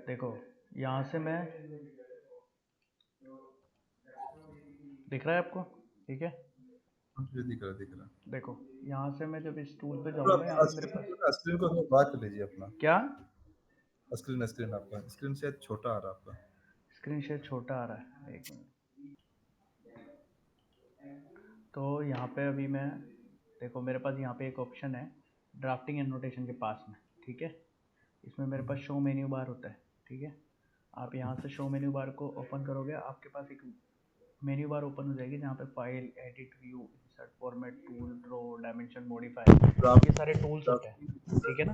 देखो यहाँ से मैं, दिख रहा है आपको? ठीक है, मुझे दिख रहा। देखो यहाँ से मैं जब इस टूल पे तो जाऊंगा, यहाँ आप पे मेरे पास स्क्रीन को थोड़ा बड़ा कर लीजिए अपना। क्या, स्क्रीन आपका स्क्रीन शायद छोटा आ रहा है आपका। स्क्रीन शेयर छोटा आ रहा है, एक मिनट। तो यहाँ पे अभी मैं, देखो मेरे पास यहाँ पे एक ऑप्शन है ड्राफ्टिंग एनोटेशन के पास में, ठीक है। इसमें मेरे पास शो मेन्यू बार होता है, ठीक है। आप यहाँ से शो मेन्यू बार को ओपन करोगे, आपके पास एक मेन्यू बार ओपन हो जाएगी जहाँ पे file, edit, view, insert, format, tool, draw, dimension, modify, draft ये सारे टूल्स होते हैं, ठीक है ना।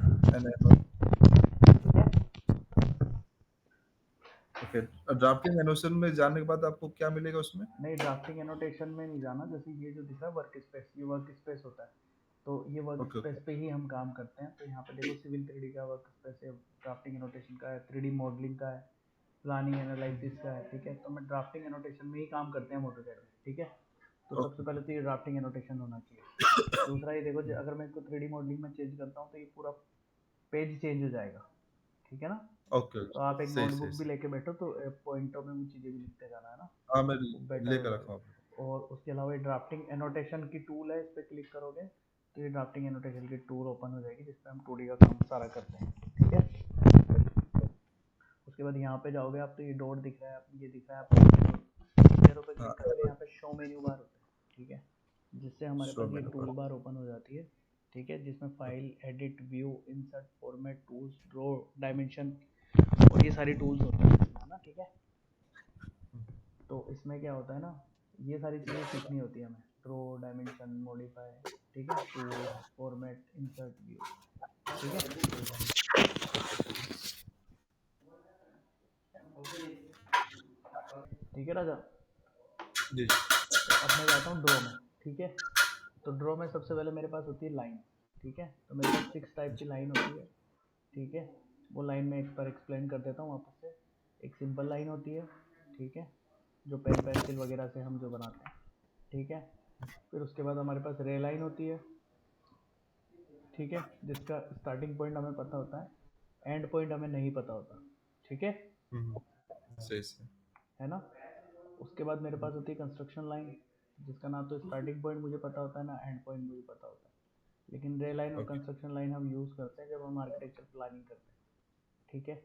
ओके, ड्राफ्टिंग एनोटेशन में जाने के बाद आपको क्या मिलेगा उसमें? नहीं, ड्राफ्टिंग एनोटेशन में नहीं जाना, जैसे ये जो दिख रहा है वर्क स्पेस, ये वर्क स्पेस होता है। तो ये वर्क ओके स्पेस ओके पे ही हम काम करते हैं। तो यहाँ पे देखो सिविल 3D का वर्क स्पेस है, ड्राफ्टिंग एनोटेशन का है, 3D मॉडलिंग का है, प्लानिंग एनालिसिस का है, ठीक है। तो मैं ड्राफ्टिंग एनोटेशन में ही काम करते हैं मोटोकैड में, ठीक है। तो सबसे ओके पहले तो ये ड्राफ्टिंग एनोटेशन होना चाहिए। दूसरा ये देखो, अगर मैं इसको 3D मॉडलिंग में चेंज करता हूँ तो ये पूरा पेज चेंज हो जाएगा, ठीक है ना। ओके। तो आप एक सही नोटबुक सही भी सही। लेके बैठो तो पॉइंटों में वो चीज़ें भी लिखते जाना है ना, हाँ, मैं वो बेटर हो लेकर रखा हूँ। जाएगा। और उसके अलावा ये ड्राफ्टिंग एनोटेशन की टूल है, इस पर क्लिक करोगे तो ये ड्राफ्टिंग एनोटेशन की टूल ओपन हो जाएगी जिसपे हम 2D का काम सारा करते हैं, ठीक है। उसके बाद यहाँ पे जाओगे आप तो ये डॉट दिख रहा है, ये दिख रहा है आपको, एरो पे क्लिक हाँ, करोगे, यहाँ पे शो मेन्यू बार होता है, ठीक है। जिससे हमारे शो पास ये मेनू टूल पर। बार ओपन हो जाती है, ठीक है। जिसमें file, edit, view, insert, format, tools, draw, dimension और ये सारी टूल्स होते हैं इसमें, है ना, ठीक है। तो इसमें क्या होता है ना, ये सारी चीज़ें सीखनी होती है हमें, ड्रॉ, डायमेंशन, मॉडिफाई, ठीक है, टूल्स, फॉर्मेट, इंसर्ट, व्यू, ठीक है। ठीक है राजा। जी। तो अब मैं जाता हूँ ड्रॉ में, ठीक है। तो ड्रॉ में सबसे पहले मेरे पास होती है लाइन, ठीक है। तो मेरे पास 6 टाइप की लाइन होती है, ठीक है। वो लाइन में एक बार एक्सप्लेन कर देता हूँ वापस से। एक सिंपल लाइन होती है, ठीक है, जो पेन पेंसिल वगैरह से हम जो बनाते हैं, ठीक है। फिर उसके बाद हमारे पास रे लाइन होती है, ठीक है, जिसका स्टार्टिंग पॉइंट हमें पता होता है, एंड पॉइंट हमें नहीं पता होता, ठीक है, हम्म, सही सही। है ना। उसके बाद मेरे पास होती है कंस्ट्रक्शन लाइन, जिसका ना तो स्टार्टिंग पॉइंट मुझे पता होता है ना एंड पॉइंट मुझे पता होता है। लेकिन रे लाइन और ओके। कंस्ट्रक्शन लाइन हम यूज़ करते हैं जब हम आर्किटेक्चर प्लानिंग करते हैं, ठीक है।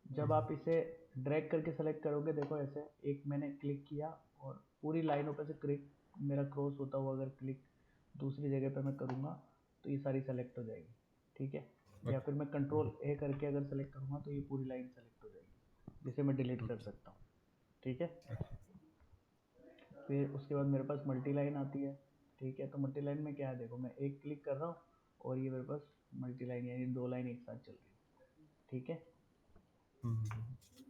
जब आप इसे ड्रैग करके सेलेक्ट करोगे, देखो ऐसे एक मैंने क्लिक किया और पूरी लाइनों पर से क्लिक मेरा क्रॉस होता हुआ अगर क्लिक दूसरी जगह पे मैं करूँगा तो ये सारी सेलेक्ट हो जाएगी, ठीक है। या ओके फिर मैं कंट्रोल ए करके अगर सेलेक्ट करूँगा तो ये पूरी लाइन सेलेक्ट हो जाएगी, जिसे मैं डिलीट कर सकता हूँ, ठीक है। फिर उसके बाद मेरे पास मल्टी लाइन आती है, ठीक है। तो मल्टी लाइन में क्या है, देखो मैं एक क्लिक कर रहा हूँ और ये मेरे पास मल्टी लाइन यानी 2 लाइन एक साथ चल रही है, ठीक है।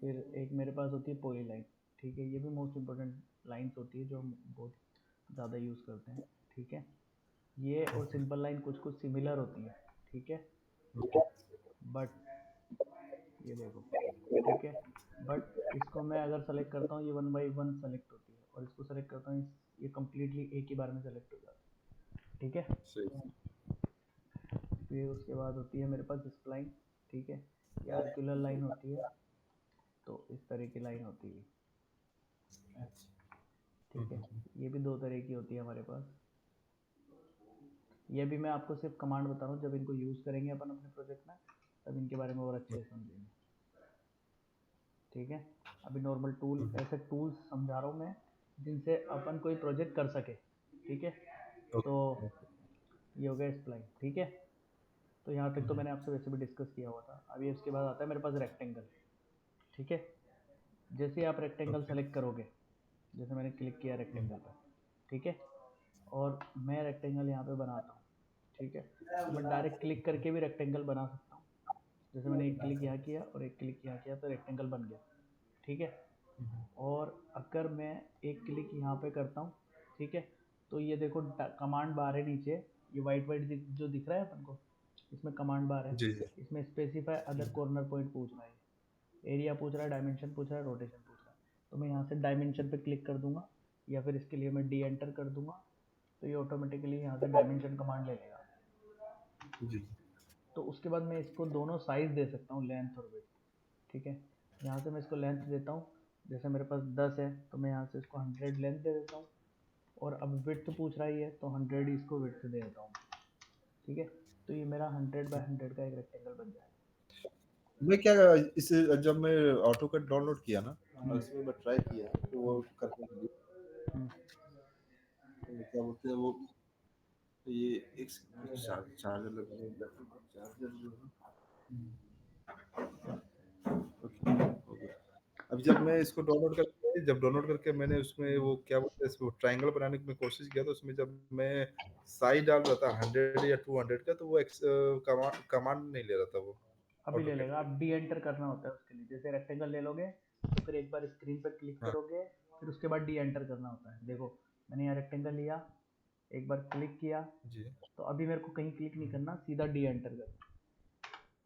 फिर एक मेरे पास होती है पॉली लाइन, ठीक है। ये भी मोस्ट इम्पोर्टेंट लाइन्स होती है जो हम बहुत ज़्यादा यूज़ करते हैं, ठीक है। ये और सिंपल लाइन कुछ कुछ सिमिलर होती है, ठीक है। बट ये देखो, ठीक है, बट इसको मैं अगर सेलेक्ट करता हूँ ये 1 बाई 1 सेलेक्ट होती है, और इसको सेलेक्ट करता हूँ ये कम्प्लीटली एक ही बार में सेलेक्ट हो जाती है, ठीक है। सही। फिर उसके बाद होती है मेरे पास स्प्लाइन, ठीक है। ये आर्कुलर लाइन होती है, तो इस तरह की लाइन होती है, ठीक है। ये भी 2 तरह की होती है हमारे पास। ये भी मैं आपको सिर्फ कमांड बता रहा हूँ, जब इनको यूज़ करेंगे अपन अपने प्रोजेक्ट में तब इनके बारे में और अच्छे से समझेंगे, ठीक है। अभी नॉर्मल टूल, ऐसे टूल्स समझा रहा हूँ मैं जिनसे अपन कोई प्रोजेक्ट कर सके, ठीक है। तो ओके। ये हो गया स्प्लाइन, ठीक है। तो यहाँ तक तो मैंने आपसे वैसे भी डिस्कस किया हुआ था। अभी उसके बाद आता है मेरे पास रेक्टेंगल, ठीक है। जैसे ही आप रेक्टेंगल ओके। सेलेक्ट करोगे, जैसे मैंने क्लिक किया रेक्टेंगल पर, ठीक है, और मैं रेक्टेंगल यहाँ पे बनाता हूँ, ठीक है। तो मैं डायरेक्ट क्लिक करके भी रेक्टेंगल बना सकता हूँ, जैसे मैंने एक क्लिक यहाँ किया और एक क्लिक यहाँ किया तो रेक्टेंगल बन गया, ठीक है। और अगर मैं एक क्लिक यहाँ पे करता हूँ, ठीक है, तो ये देखो कमांड बार है नीचे, ये वाइट वाइट जो दिख रहा है अपन को, इसमें कमांड बार है। जी जी। इसमें स्पेसिफाई अदर कॉर्नर पॉइंट पूछ रहा है, एरिया पूछ रहा है, डायमेंशन पूछ रहा है, रोटेशन पूछ रहा है। तो मैं यहाँ से डायमेंशन पे क्लिक कर दूंगा, या फिर इसके लिए मैं डी एंटर कर दूंगा, तो ये ऑटोमेटिकली यहाँ से डायमेंशन कमांड ले लेगा, जी। तो उसके बाद मैं इसको दोनों साइज दे सकता हूँ, लेंथ और विड्थ। ठीक है, यहाँ से मैं इसको लेंथ देता हूँ, जैसे मेरे पास 10 है तो मैं यहाँ से इसको 100 लेंथ दे देता हूँ, और अब विड्थ पूछ रहा ही है तो 100 इसको विड्थ दे देता हूँ। ठीक है, तो ये मेरा 100 बाय 100 का एक रेक्टेंगल बन जाएगा। मैं क्या इस जब मैं ऑटोकैड डाउनलोड किया ना, उसमें मैं ट्राई किया तो वो करने के लिए क्या बोलते हैं वो, ये एक चार्जर लगने चार्जर जो है। हो गया। अब जब मैं इसको डाउनलोड करके मैंने उसमें वो क्या बोलते हैं इसको ट्रायंगल बनाने की मैं कोशिश किया, तो उसमें जब मैं साइज डाल रहा था 100 या 200 का, तो वो कमांड नहीं ले रहा था वो अभी ले ऑटोकैड। लेगा, आप डी एंटर करना होता है उसके लिए। जैसे रेक्टेंगल ले लोगे तो फिर एक बार स्क्रीन पर क्लिक हाँ करोगे, फिर उसके बाद डी एंटर करना होता है। देखो मैंने यहाँ रेक्टेंगल लिया, एक बार क्लिक किया, जी। तो अभी मेरे को कहीं क्लिक नहीं करना, सीधा डी एंटर करना।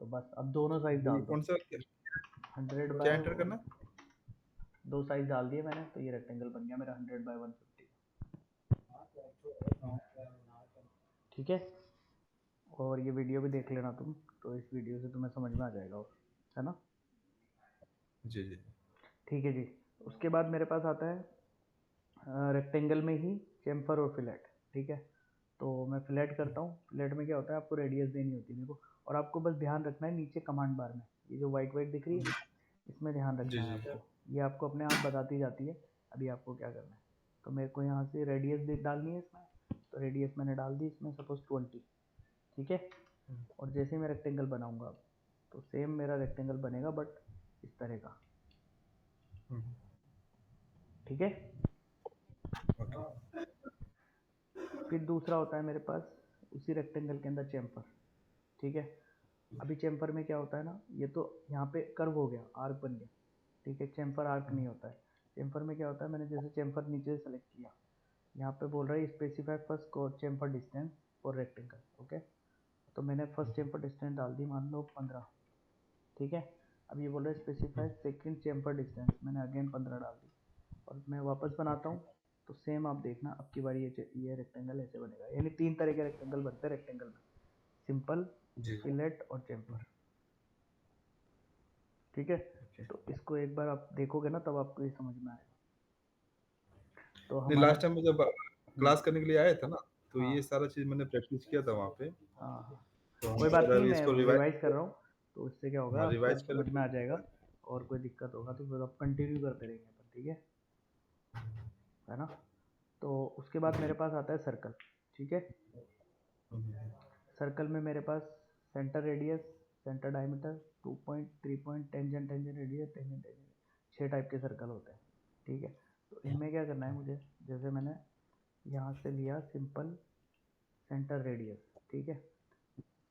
तो बस अब दोनों साइज ये डाल दो, कौन सा 100 क्या बाय, एंटर करना? दो साइज डाल दिए मैंने, तो ये रेक्टेंगल बन गया मेरा 100 बाय 150। ठीक है, और ये वीडियो भी देख लेना तुम, तो इस वीडियो से तुम्हें समझ में आ जाएगा, और है ना। जी जी। ठीक है जी, उसके बाद मेरे पास आता है रेक्टेंगल में ही चेम्फर और फिलेट। ठीक है, तो मैं फिलेट करता हूँ। फिलेट में क्या होता है, आपको रेडियस देनी होती है देखो, और आपको बस ध्यान रखना है नीचे कमांड बार में ये जो वाइट वाइट दिख रही है, इसमें ध्यान जी रखना है जी। आपको। ये आपको अपने आप बताती जाती है अभी आपको क्या करना है। तो मेरे को यहाँ से रेडियस डालनी है इसमें, तो रेडियस मैंने डाल दी इसमें, सपोज 20। ठीक है, और जैसे ही मैं रेक्टेंगल बनाऊंगा अब, तो सेम मेरा रेक्टेंगल बनेगा बट इस तरह का। ठीक है, ओके। फिर दूसरा होता है मेरे पास उसी रेक्टेंगल के अंदर चेम्फर। ठीक है, अभी चेम्फर में क्या होता है ना, ये तो यहाँ पे कर्व हो गया, आर्क बन गया। ठीक है, चेम्फर आर्क नहीं होता है। चेम्फर में क्या होता है, मैंने जैसे चेम्फर नीचे से सेलेक्ट किया, यहाँ पे बोल रहा है specify first Chemphar distance for rectangle. Okay, तो मैंने फर्स्ट चेम्फर डिस्टेंस डाल दी, मान लो 15। ठीक है, अब ये बोल रहा है स्पेसिफाई सेकेंड चेम्फर डिस्टेंस, मैंने अगेन 15 डाल दी, और मैं वापस बनाता हूँ। तो सेम आप देखना अब की बार ये रेक्टेंगल ऐसे बनेगा, यानी 3 तरह के रेक्टेंगल बनते हैं रेक्टेंगल में, सिंपल, जी फिलेट और चेम्फर। ठीक है, तो इसको एक बार आप देखोगे ना, तब आपको ये समझ में आएगा। तो नहीं, हमारा लास्ट टाइम में जब क्लास करने के लिए आया था ना, तो हाँ ये सारा चीज मैंने प्रैक्टिस किया था वहाँ पे। हाँ हाँ, तो कोई हम बात नहीं, अभी मैं इसको रिवाइज, रिवाइज कर रहा हूँ, तो इससे क्या होगा हाँ आपको रिवाइज समझ में आ जाएगा। करें। और कोई दिक्कत होगा तो फिर आप कंटिन्यू करते रहेंगे अपन। ठीक है ना। तो उसके बाद मेरे पास आता है सर्कल। ठीक है, सर्कल में मेरे पास centre radius, centre diameter, 2 point, 3 point, tangent, tangent radius, tangent tangent, 6 type के सर्कल होते हैं। ठीक है, तो इनमें क्या करना है मुझे, जैसे मैंने यहाँ से लिया सिंपल सेंटर रेडियस। ठीक है,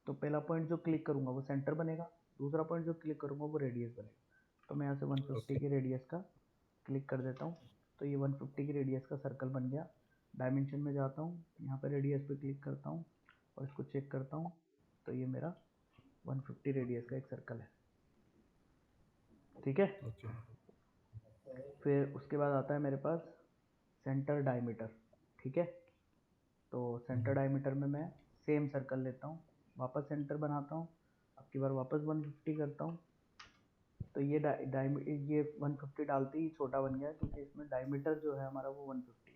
तो पहला पॉइंट जो क्लिक करूँगा वो सेंटर बनेगा, दूसरा पॉइंट जो क्लिक करूँगा वो रेडियस बनेगा। तो मैं यहाँ से 150 की रेडियस का क्लिक कर देता हूँ, तो ये 150 की रेडियस का सर्कल बन गया। डायमेंशन में जाता हूँ, यहाँ पर रेडियस पे क्लिक करता हूँ और इसको चेक करता हूँ, तो ये मेरा 150 रेडियस का एक सर्कल है। ठीक है, फिर उसके बाद आता है मेरे पास सेंटर डायमीटर। ठीक है, तो सेंटर डायमीटर में मैं सेम सर्कल लेता हूँ, वापस सेंटर बनाता हूँ, अब की बार वापस 150 करता हूँ। तो ये ये 150 डालते ही छोटा बन गया, क्योंकि इसमें डायमीटर जो है हमारा वो 150 है।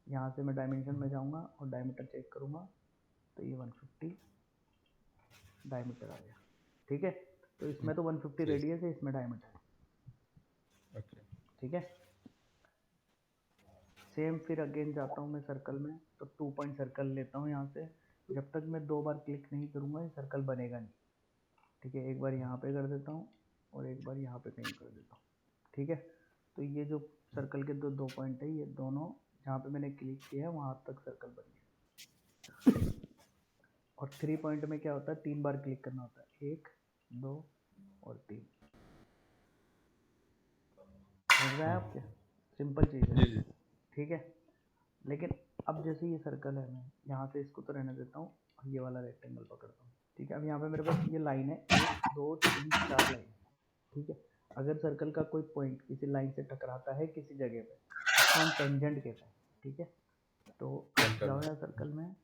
यहाँ से मैं डायमेंशन में जाऊँगा और डायमीटर चेक करूँगा, तो ये 150 डायमीटर आ गया। ठीक है, तो इसमें तो 150 रेडियस है, इसमें डायमीटर है। ठीक है, सेम फिर अगेन जाता हूँ मैं सर्कल में, तो 2 पॉइंट सर्कल लेता हूँ यहाँ से। जब तक मैं 2 बार क्लिक नहीं करूँगा ये सर्कल बनेगा नहीं। ठीक है, एक बार यहाँ पे कर देता हूँ और एक बार यहाँ पे कहीं कर देता हूँ। ठीक है, तो ये जो सर्कल के दो पॉइंट है, ये दोनों जहाँ पे मैंने क्लिक किया है वहाँ तक सर्कल बन गया। और 3 पॉइंट में क्या होता है, 3 बार क्लिक करना होता है, 1, 2 और 3। समझ में आया आपके, सिंपल चीज़ है। ठीक है, लेकिन अब जैसे ये सर्कल है, मैं यहाँ से इसको तो रहने देता हूँ और ये वाला रेक्टेंगल पकड़ता हूँ। ठीक है, अब यहाँ पे मेरे पास ये लाइन है, 1 2 3 4 लाइन। ठीक है, अगर सर्कल का कोई पॉइंट किसी लाइन से टकराता है किसी जगह पे, उसको हम टेंजेंट कहते हैं। ठीक है, तो आप जाओ यहाँ सर्कल में,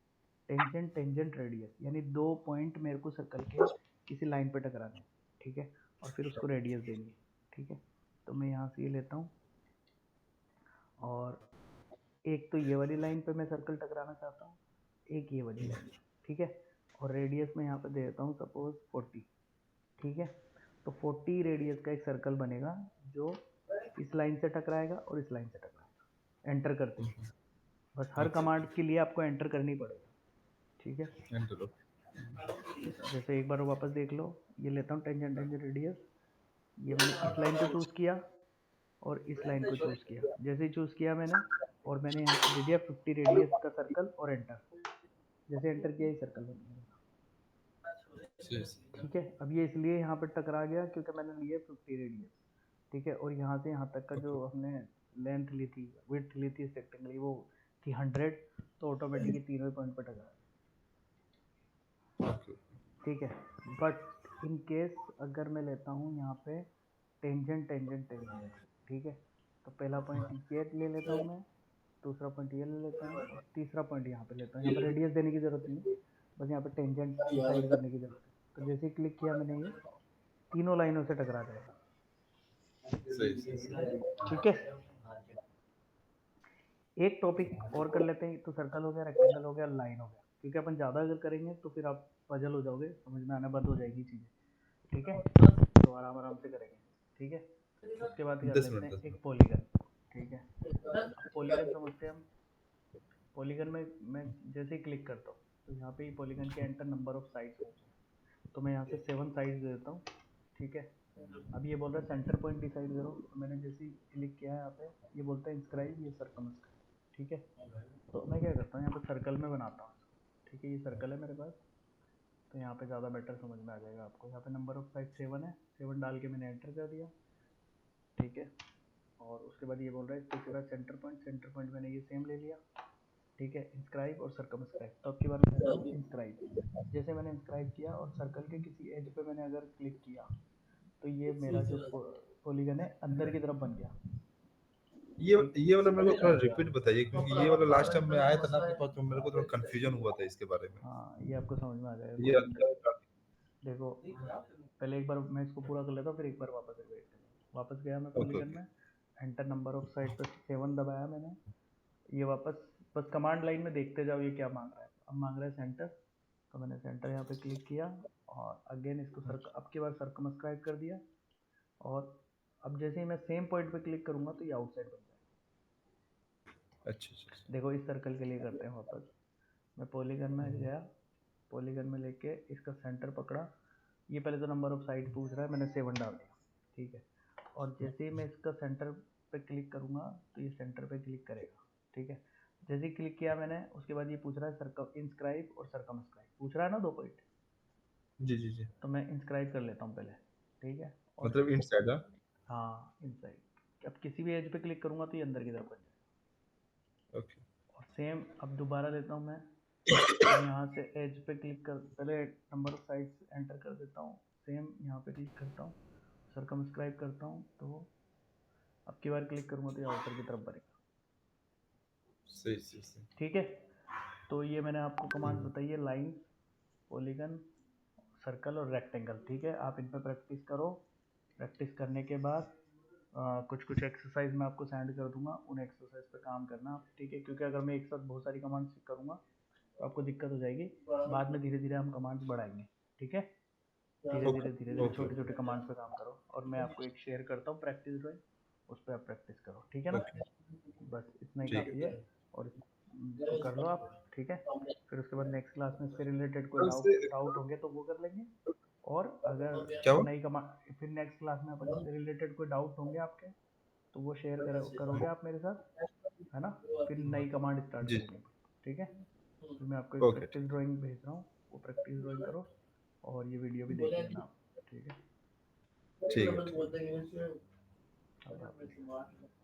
टेंजेंट टेंजेंट रेडियस, यानी 2 पॉइंट मेरे को सर्कल के किसी लाइन पे टकराने, ठीक है, और फिर उसको रेडियस देनी है, ठीक है। तो मैं यहाँ से ये लेता हूँ, और एक तो ये वाली लाइन पे मैं सर्कल टकराना चाहता हूँ, एक ये वाली लाइन, ठीक है, और रेडियस में यहाँ पे दे देता हूँ सपोज 40, ठीक है। तो 40 रेडियस का एक सर्कल बनेगा जो इस लाइन से टकराएगा और इस लाइन से टकराएगा एंटर करते ही। बस हर कमांड के लिए आपको एंटर करनी पड़ेगा, ठीक है। जैसे एक बार वापस देख लो, ये लेता हूँ टेंजेंट टेंजेंट रेडियस, ये मैंने इस लाइन को चूज किया और इस लाइन को चूज किया, जैसे ही चूज किया मैंने, और मैंने यहाँ पे दे दिया 50 रेडियस का सर्कल और एंटर, जैसे एंटर किया ही सर्कल बन गया, ठीक है। अब ये इसलिए यहाँ पर टकरा गया क्योंकि मैंने लिया 50 रेडियस, ठीक है, और यहाँ से यहाँ तक का जो हमने लेंथ ली थी, विड्थ ली थी इस रेक्टेंगल की, वो थी 100, तो ऑटोमेटिकली तीनों पॉइंट पर टकरा, ठीक है। बट इन केस अगर मैं लेता हूँ यहाँ पे टेंजेंट टेंजेंट टेंजेंट, ठीक है, तो पहला पॉइंट ये ले लेता हूँ मैं, दूसरा पॉइंट ये ले लेता हूँ, और तीसरा पॉइंट यहाँ पे लेता हूँ। यहाँ पे रेडियस देने की जरूरत नहीं है, बस यहाँ पे टेंजेंट डिसाइड करने की जरूरत है। तो जैसे ही क्लिक किया मैंने, ये तीनों लाइनों से टकरा जाएगा, ठीक है। एक टॉपिक और कर लेते हैं, तो सर्कल हो गया, रेक्टेंगल हो गया, लाइन हो गया, क्योंकि अपन ज़्यादा अगर करेंगे तो फिर आप पजल हो जाओगे, समझ में आना बंद हो जाएगी चीज़ें, ठीक है। तो आराम आराम से करेंगे, ठीक है। उसके बाद कर लेते हैं एक पॉलीगन, ठीक है। अब पॉलीगन समझते हैं हम। पॉलीगन में मैं जैसे ही क्लिक करता हूँ तो यहाँ पे पॉलीगन के एंटर नंबर ऑफ साइड्स पूछ रहा है, तो मैं यहाँ से 7 साइड्स दे देता हूँ, ठीक है। अब ये बोल रहा है सेंटर पॉइंट डिसाइड करो, तो मैंने जैसे ही क्लिक किया है यहाँ पे, ये बोलता है इंस्क्राइब, ये सर्कमस्क्राइब, ठीक है। तो मैं क्या करता हूँ, यहाँ पे सर्कल में बनाता हूँ, ठीक है, ये सर्कल है मेरे पास, तो यहाँ पे ज़्यादा बेटर समझ में आ जाएगा आपको। यहाँ पे नंबर ऑफ साइड 7 है, 7 डाल के मैंने एंटर कर दिया, ठीक है। और उसके बाद ये बोल रहा है इसके सिवा सेंटर पॉइंट मैंने ये सेम ले लिया, ठीक है, इंस्क्राइब और सर्कमस्क्राइब। तो अब की बार मैं करता हूँ इंस्क्राइब, जैसे मैंने इंस्क्राइब किया और सर्कल के किसी एज पे मैंने अगर क्लिक किया, तो ये मेरा जो पॉलीगन है अंदर की तरफ बन गया। ये वाला मेरे को थोड़ा रिपीट बताइए, क्योंकि ये वाला लास्ट टाइम मैं आया था ना आपके पास, तो मेरे को थोड़ा कंफ्यूजन हुआ था इसके बारे में। हाँ, ये आपको समझ में आ जाएगा, ये कोई दिक्कत। देखो, पहले एक बार मैं इसको पूरा कर लेता हूँ, फिर एक बार वापस रिपीट कर लेता हूँ। वापस गया मैं पॉलीगन में, एंटर नंबर ऑफ साइड पे 7 दबाया मैंने, ये वापस बस कमांड लाइन में देखते जाओ ये क्या मांग रहा है। अब मांग रहा है सेंटर, तो मैंने सेंटर यहाँ पे क्लिक किया, और अगेन इसको अब की बार सर्कमस्क्राइब कर दिया, और अब जैसे ही मैं सेम पॉइंट पे क्लिक करूंगा तो ये आउटसाइड बन जाएगा। अच्छा, देखो इस सर्कल के लिए करते हैं वापस। मैं पॉलीगन में गया, पॉलीगन में लेके इसका सेंटर पकड़ा, ये पहले तो नंबर ऑफ साइड पूछ रहा है, मैंने 7 डाल दिया, ठीक है। और जैसे ही मैं इसका सेंटर पे क्लिक करूंगा तो ये सेंटर पे क्लिक करेगा, ठीक है। जैसे ही क्लिक किया मैंने, उसके बाद ये पूछ रहा है इंस्क्राइब और सर्कमस्क्राइब, पूछ रहा है ना 2 पॉइंट। जी जी जी, तो मैं इंस्क्राइब कर लेता हूँ पहले, ठीक है। और मतलब इनसाइड। हाँ, इनसाइड। अब किसी भी एज पे क्लिक करूंगा तो ये अंदर की तरफ बन जाएगा, ओके। और सेम अब दोबारा लेता हूँ मैं, और यहाँ से एज पे क्लिक कर, पहले नंबर ऑफ साइड्स एंटर कर देता हूँ, सेम यहाँ पे क्लिक करता हूँ, सर्कमस्क्राइब करता हूँ, तो अब की बार क्लिक करूँगा तो ये आउटर की तरफ बनेगा, सही सही सही, ठीक है। तो ये मैंने आपको कमांड बताई है, लाइन, पॉलीगन, सर्कल और रेक्टेंगल, ठीक है। आप इन पर प्रैक्टिस करो। प्रैक्टिस करने के बाद कुछ कुछ एक्सरसाइज मैं आपको सेंड कर दूंगा, उन एक्सरसाइज पे काम करना, ठीक है। क्योंकि अगर मैं एक साथ बहुत सारी कमांड्स करूँगा तो आपको दिक्कत हो जाएगी, बाद में धीरे धीरे हम कमांड्स बढ़ाएंगे, ठीक है। धीरे धीरे धीरे धीरे छोटे छोटे कमांड्स पे काम करो, और मैं आपको एक शेयर करता हूँ प्रैक्टिस ड्राइव, उस पर आप प्रैक्टिस करो, ठीक है ना। बस इतना ही काफ़ी है, और इसको कर लो आप, ठीक है। फिर उसके बाद नेक्स्ट क्लास में इससे रिलेटेड कोई डाउट होंगे तो वो कर लेंगे, और अगर क्या हुआ? नई कमांड, फिर नेक्स्ट क्लास में अपन इससे रिलेटेड कोई डाउट होंगे आपके, तो वो शेयर करोगे आप मेरे साथ, है ना। फिर नई कमांड स्टार्ट जी, करेंगे, ठीक है। फिर मैं आपको एक ओके, प्रैक्टिस ड्राइंग भेज रहा हूँ, वो प्रैक्टिस ड्राइंग करो, और ये वीडियो भी देख लेना आप, ठीक है। ठीक है। अल्लाह हाफिज़।